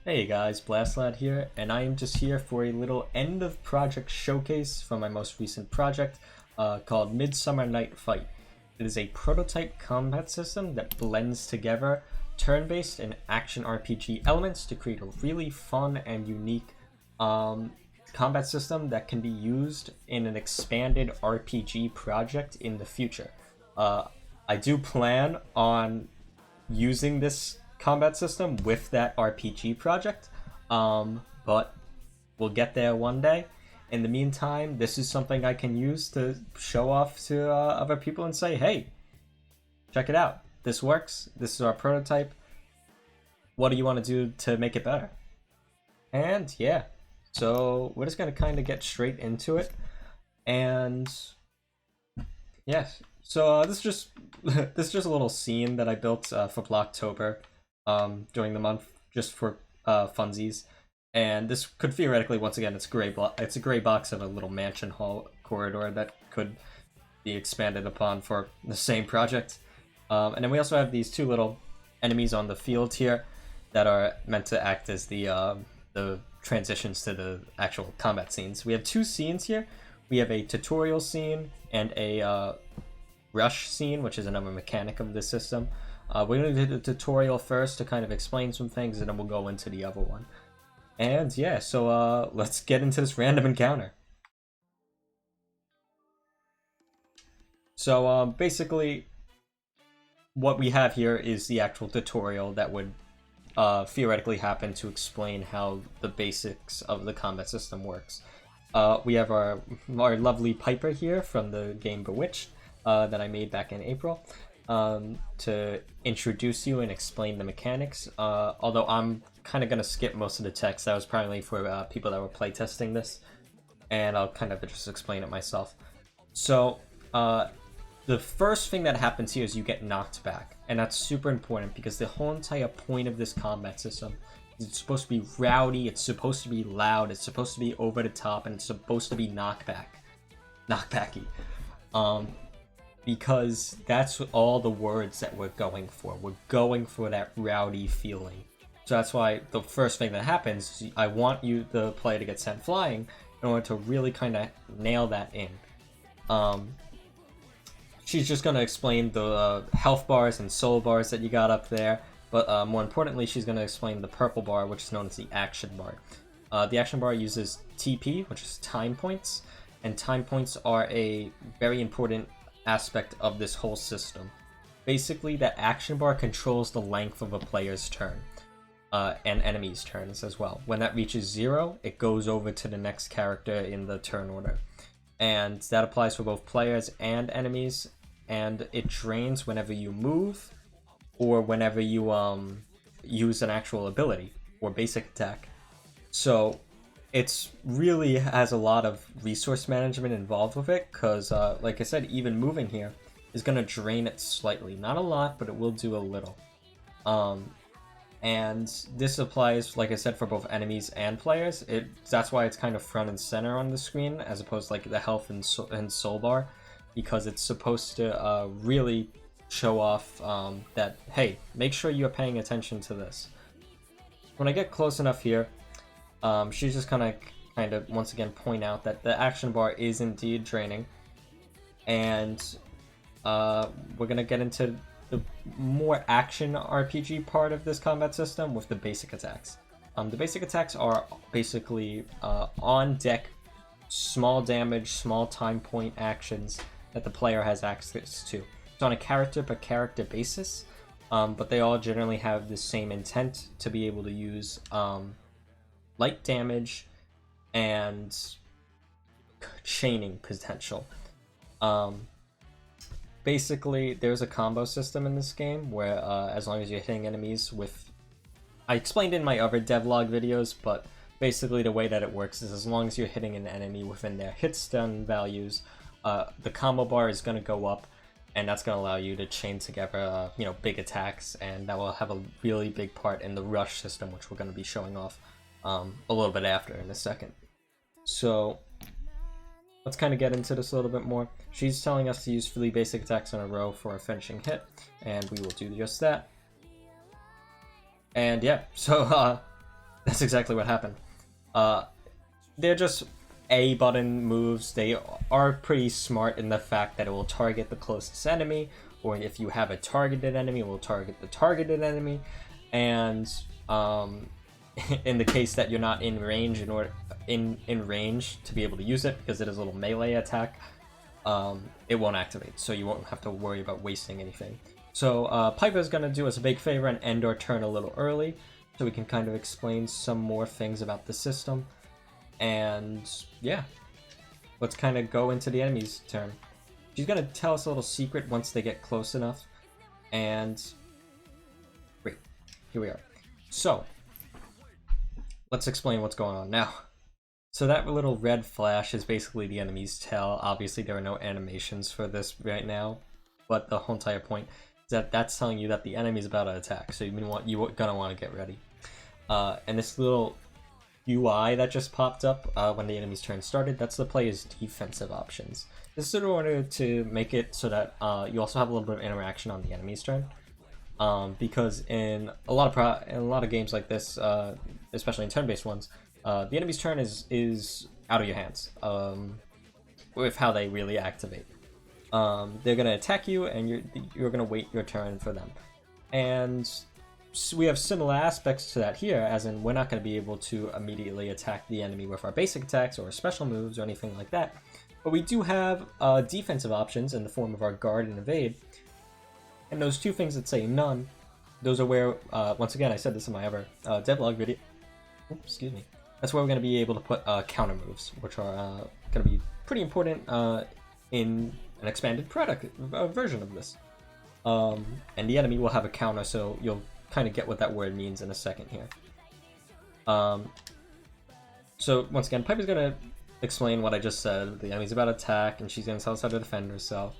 Hey guys, BlastLad here, and I am just here for a little end of project showcase from my most recent project called Midsummer Night Fight. It is a prototype combat system that blends together turn-based and action RPG elements to create a really fun and unique combat system that can be used in an expanded RPG project in the future. I do plan on using this combat system with that RPG project, but we'll get there one day. In the meantime, this is something I can use to show off to other people and say, hey, check it out. This works. This is our prototype. What do you want to do to make it better? And yeah, so we're just going to kind of get straight into it. And yes, so this is just this is just a little scene that I built for Blocktober during the month, just for funsies. And this could theoretically, once again, it's a gray box of a little mansion hall corridor that could be expanded upon for the same project. And then we also have these two little enemies on the field here that are meant to act as the transitions to the actual combat scenes. We have two scenes here. We have a tutorial scene and a rush scene, which is another mechanic of the system. We're going to do the tutorial first to kind of explain some things, and then we'll go into the other one. And yeah, so let's get into this random encounter. So basically, what we have here is the actual tutorial that would theoretically happen to explain how the basics of the combat system works. We have our lovely Piper here from the game Bewitched that I made back in April. To introduce you and explain the mechanics, although I'm kind of going to skip most of the text. That was primarily for people that were playtesting this, and I'll kind of just explain it myself. So the first thing that happens here is you get knocked back, and that's super important because the whole entire point of this combat system is it's supposed to be rowdy, it's supposed to be loud, it's supposed to be over the top, and it's supposed to be knockbacky. Because that's all the words that we're going for. We're going for that rowdy feeling. So that's why the first thing that happens is I want you, the player, to get sent flying in order to really kind of nail that in. She's just going to explain the health bars and soul bars that you got up there, but more importantly, she's going to explain the purple bar, which is known as the action bar. The action bar uses TP, which is time points, and time points are a very important aspect of this whole system. Basically, that action bar controls the length of a player's turn, and enemies' turns as well. When that reaches 0, it goes over to the next character in the turn order, and that applies for both players and enemies. And it drains whenever you move, or whenever you use an actual ability or basic attack. So it's really has a lot of resource management involved with it, because like I said, even moving here is going to drain it slightly. Not a lot, but it will do a little. And this applies, like I said, for both enemies and players. That's why it's kind of front and center on the screen, as opposed to like the health and soul bar, because it's supposed to really show off that, hey, make sure you're paying attention to this. When I get close enough here, she's just kind of once again point out that the action bar is indeed draining, and we're gonna get into the more action RPG part of this combat system with the basic attacks. The basic attacks are basically on deck, small damage, small time point actions that the player has access to. It's on a character per character basis, but they all generally have the same intent to be able to use light damage and chaining potential. Basically, there's a combo system in this game where as long as you're hitting enemies with... I explained in my other devlog videos, but basically the way that it works is as long as you're hitting an enemy within their hit stun values, the combo bar is going to go up, and that's going to allow you to chain together big attacks, and that will have a really big part in the rush system, which we're going to be showing off a little bit after in a second. So let's kind of get into this a little bit more. She's telling us to use 3 basic attacks in a row for a finishing hit, and we will do just that. And yeah, so That's exactly what happened. They're just A button moves. They are pretty smart in the fact that it will target the closest enemy, or if you have a targeted enemy, it will target the targeted enemy. And in the case that you're not in range, in range to be able to use it, because it is a little melee attack, it won't activate, so you won't have to worry about wasting anything. So Piper's gonna do us a big favor and end our turn a little early, so we can kind of explain some more things about the system. And yeah, let's kind of go into the enemy's turn. She's gonna tell us a little secret once they get close enough. And great, here we are. So let's explain what's going on now. So that little red flash is basically the enemy's tail. Obviously there are no animations for this right now, but the whole entire point is that that's telling you that the enemy's about to attack, so you're gonna want to get ready. And this little UI that just popped up when the enemy's turn started, that's the player's defensive options. This is in order to make it so that you also have a little bit of interaction on the enemy's turn. Because in a lot of games like this, especially in turn-based ones, the enemy's turn is out of your hands with how they really activate. They're gonna attack you, and you're gonna wait your turn for them. And we have similar aspects to that here, as in we're not going to be able to immediately attack the enemy with our basic attacks or special moves or anything like that. But we do have defensive options in the form of our guard and evade. And those two things that say none, those are where, once again, I said this in my other devlog video. Oops, excuse me. That's where we're going to be able to put counter moves, which are going to be pretty important in an expanded product version of this. And the enemy will have a counter, so you'll kind of get what that word means in a second here. So once again, Piper's gonna explain what I just said. The enemy's about to attack, and she's gonna tell us how to defend herself.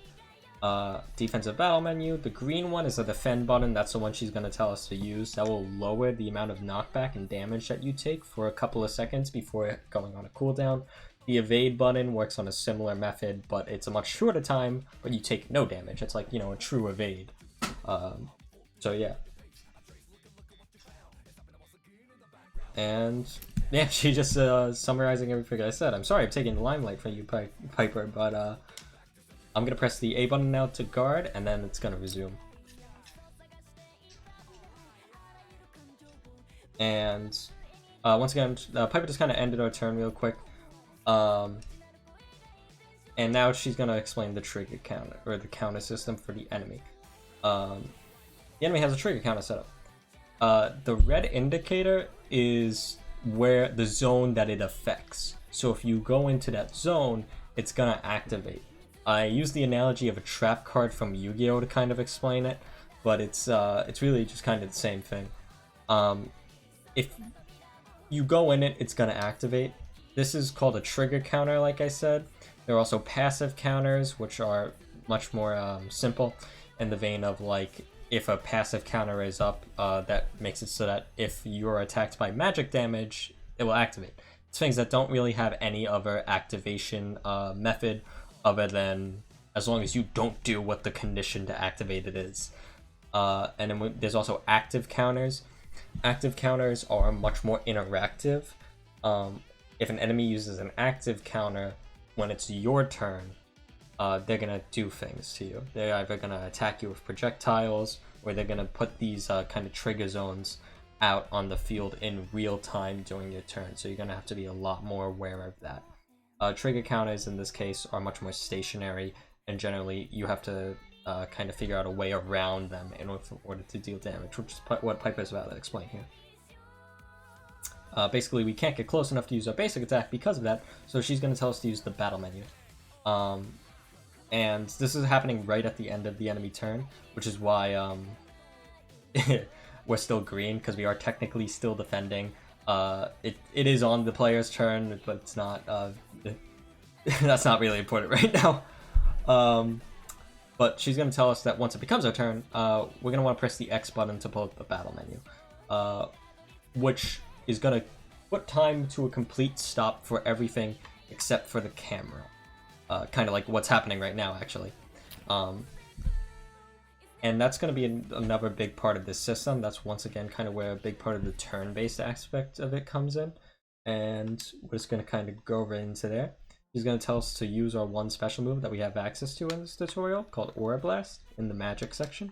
Defensive battle menu. The green one is the defend button. That's the one she's gonna tell us to use. That will lower the amount of knockback and damage that you take for a couple of seconds before going on a cooldown. The evade button works on a similar method, but it's a much shorter time, but you take no damage. It's like, you know, a true evade. So yeah. And yeah, she just summarizing everything I said. I'm sorry I'm taking the limelight from you, Piper, but I'm gonna press the A button now to guard, and then it's gonna resume. And once again, Piper just kind of ended our turn real quick. And now she's gonna explain the trigger counter, or the counter system for the enemy. The enemy has a trigger counter set up. The red indicator is where the zone that it affects. So if you go into that zone, it's gonna activate. I use the analogy of a trap card from Yu-Gi-Oh to kind of explain it, but it's really just kind of the same thing. If you go in it, it's gonna activate. This is called a trigger counter, like I said. There are also passive counters, which are much more simple, in the vein of, like, if a passive counter is up, that makes it so that if you're attacked by magic damage, it will activate. It's things that don't really have any other activation method other than as long as you don't do what the condition to activate it is. And then there's also active counters. Active counters are much more interactive. If an enemy uses an active counter when it's your turn, they're gonna do things to you. They're either gonna attack you with projectiles, or they're gonna put these kind of trigger zones out on the field in real time during your turn. So you're gonna have to be a lot more aware of that. Trigger counters in this case are much more stationary, and generally you have to kind of figure out a way around them in order to deal damage, which is what Piper's about to explain here. Basically, we can't get close enough to use our basic attack because of that, so she's going to tell us to use the battle menu. And this is happening right at the end of the enemy turn, which is why we're still green, because we are technically still defending. It is on the player's turn, but it's not. That's not really important right now. But she's going to tell us that once it becomes our turn, we're going to want to press the X button to pull up the battle menu, which is going to put time to a complete stop for everything except for the camera. Kind of like what's happening right now, actually. And that's going to be another big part of this system. That's once again kind of where a big part of the turn-based aspect of it comes in. And we're just going to kind of go right into there. He's going to tell us to use our one special move that we have access to in this tutorial called Aura Blast in the magic section.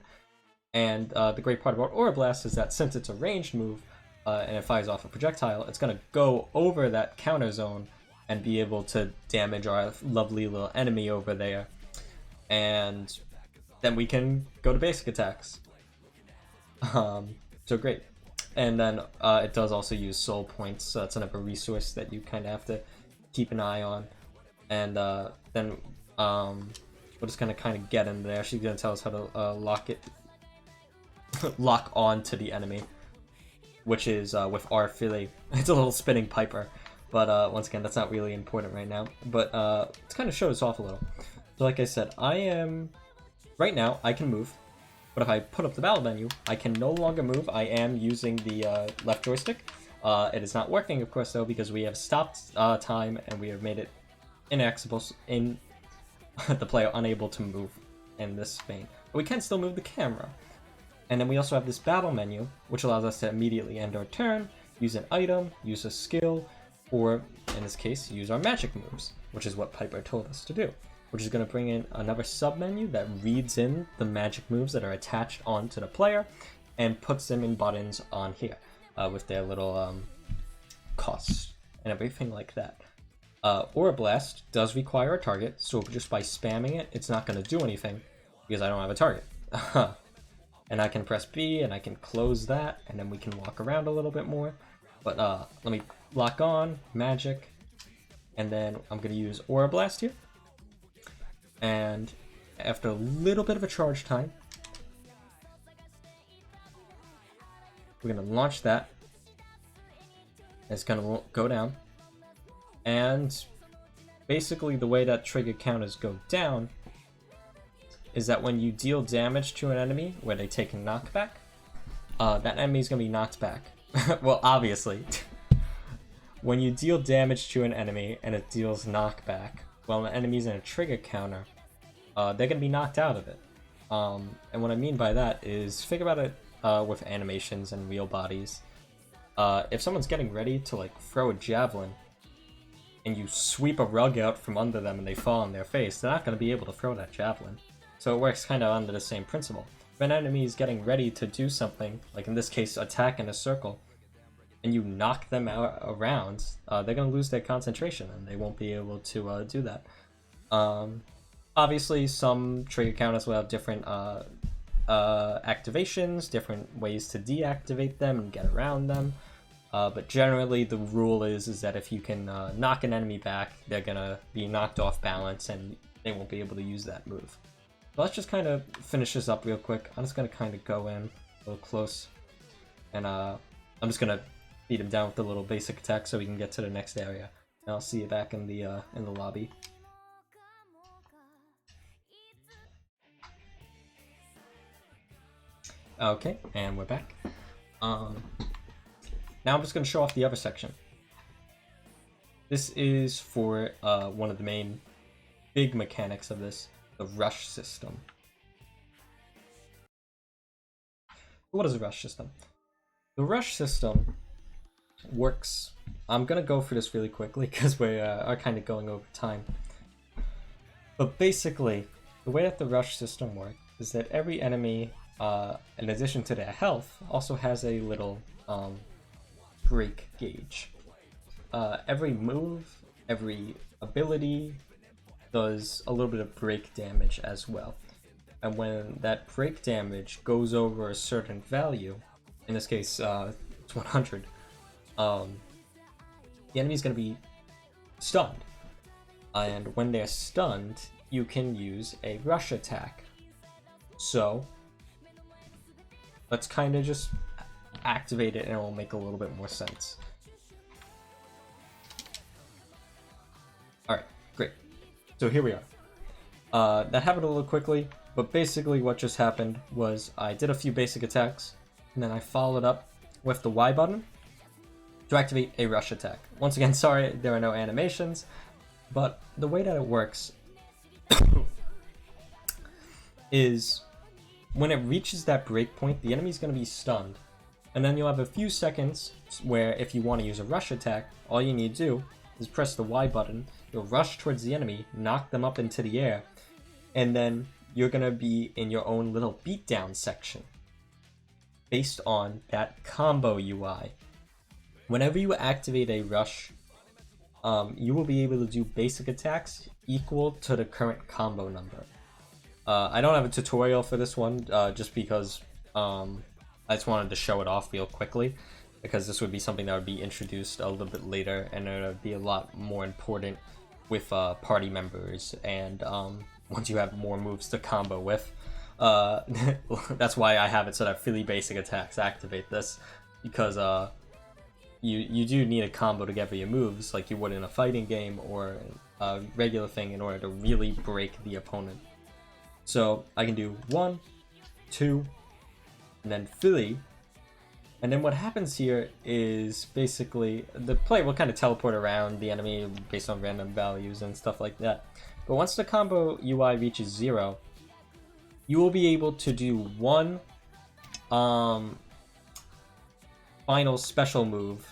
And the great part about Aura Blast is that since it's a ranged move and it fires off a projectile, it's going to go over that counter zone and be able to damage our lovely little enemy over there. And then we can go to basic attacks. So great. And then it does also use soul points, so that's another resource that you kind of have to keep an eye on. And then we're just gonna kind of get in there. She's gonna tell us how to lock on to the enemy, which is with our Philly. It's a little spinning piper, but once again, that's not really important right now. But let's kind of show this off a little. So like I said, right now, I can move, but if I put up the battle menu, I can no longer move. I am using the left joystick. It is not working, of course, though, because we have stopped time and we have made it inaccessible in the player unable to move in this vein. But we can still move the camera. And then we also have this battle menu, which allows us to immediately end our turn, use an item, use a skill, or in this case, use our magic moves, which is what Piper told us to do. Which is going to bring in another sub-menu that reads in the magic moves that are attached onto the player and puts them in buttons on here with their little costs and everything like that. Aura Blast does require a target, so just by spamming it, it's not going to do anything because I don't have a target. And I can press B and I can close that, and then we can walk around a little bit more. But let me lock on, magic, and then I'm going to use Aura Blast here. And after a little bit of a charge time, we're going to launch that. It's going to go down. And basically the way that trigger counters go down is that when you deal damage to an enemy where they take a knockback, that enemy is going to be knocked back. Well, obviously. When you deal damage to an enemy and it deals knockback, well, an enemy's in a trigger counter, they're going to be knocked out of it. And what I mean by that is, think about it with animations and real bodies. If someone's getting ready to like throw a javelin, and you sweep a rug out from under them and they fall on their face, they're not going to be able to throw that javelin. So it works kind of under the same principle. If an enemy is getting ready to do something, like in this case attack in a circle, and you knock them out around, they're going to lose their concentration and they won't be able to do that. Obviously, some trigger counters will have different activations, different ways to deactivate them and get around them. But generally, the rule is that if you can knock an enemy back, they're going to be knocked off balance and they won't be able to use that move. So let's just kind of finish this up real quick. I'm just going to kind of go in a little close. And I'm just going to beat him down with the little basic attack so we can get to the next area. And I'll see you back in the lobby. Okay, and we're back. Now I'm just going to show off the other section. This is for one of the main big mechanics of this, the rush system. What is a rush system? The rush system works. I'm going to go through this really quickly because we are kind of going over time. But basically, the way that the rush system works is that every enemy, in addition to their health, also has a little break gauge. Every move, every ability does a little bit of break damage as well. And when that break damage goes over a certain value, in this case it's 100, the enemy's going to be stunned. And when they're stunned, you can use a rush attack. So let's kind of just activate it and it will make a little bit more sense. Alright, great. So here we are. That happened a little quickly, but basically what just happened was I did a few basic attacks, and then I followed up with the Y button to activate a rush attack. Once again, sorry, there are no animations, but the way that it works is when it reaches that break point, the enemy's going to be stunned. And then you'll have a few seconds where if you want to use a rush attack, all you need to do is press the Y button. You'll rush towards the enemy, knock them up into the air, and then you're going to be in your own little beatdown section based on that combo UI. Whenever you activate a rush, you will be able to do basic attacks equal to the current combo number. I don't have a tutorial for this one, just because I just wanted to show it off real quickly, because this would be something that would be introduced a little bit later, and it would be a lot more important with party members, and once you have more moves to combo with. That's why I have it so that really basic attacks activate this, because you do need a combo together your moves like you would in a fighting game or a regular thing in order to really break the opponent. So I can do 1, 2, and then Philly. And then what happens here is basically the player will kind of teleport around the enemy based on random values and stuff like that. But once the combo UI reaches 0, you will be able to do one final special move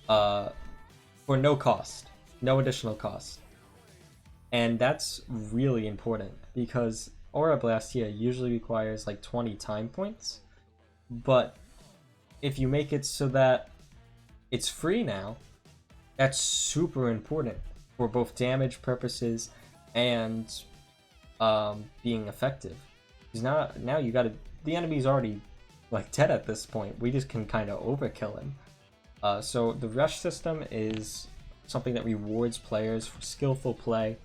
for no cost, no additional cost. And that's really important because Aura Blast here usually requires like 20 time points, but if you make it so that it's free now, that's super important for both damage purposes and being effective. Because now you gotta, the enemy's already like dead at this point. We just can kind of overkill him. So the rush system is something that rewards players for skillful play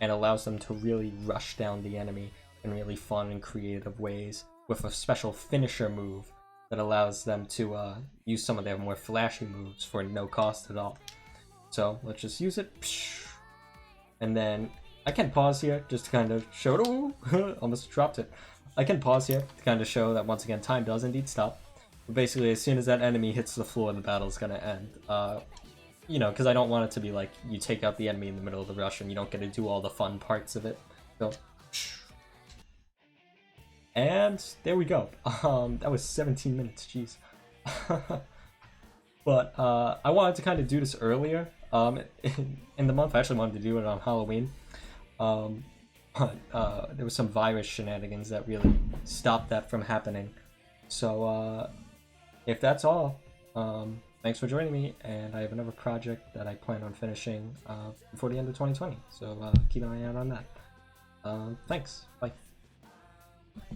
and allows them to really rush down the enemy in really fun and creative ways with a special finisher move that allows them to use some of their more flashy moves for no cost at all. So let's just use it. And then I can pause here just to kind of show it. Oh, almost dropped it. I can pause here to kind of show that once again time does indeed stop. But basically, as soon as that enemy hits the floor, the battle's gonna end. You know, because I don't want it to be like you take out the enemy in the middle of the rush and you don't get to do all the fun parts of it. So, and there we go. That was 17 minutes. Jeez. But I wanted to kind of do this earlier. In the month, I actually wanted to do it on Halloween. But there was some virus shenanigans that really stopped that from happening. So if that's all, thanks for joining me, and I have another project that I plan on finishing before the end of 2020. So keep an eye out on that. Thanks. Bye.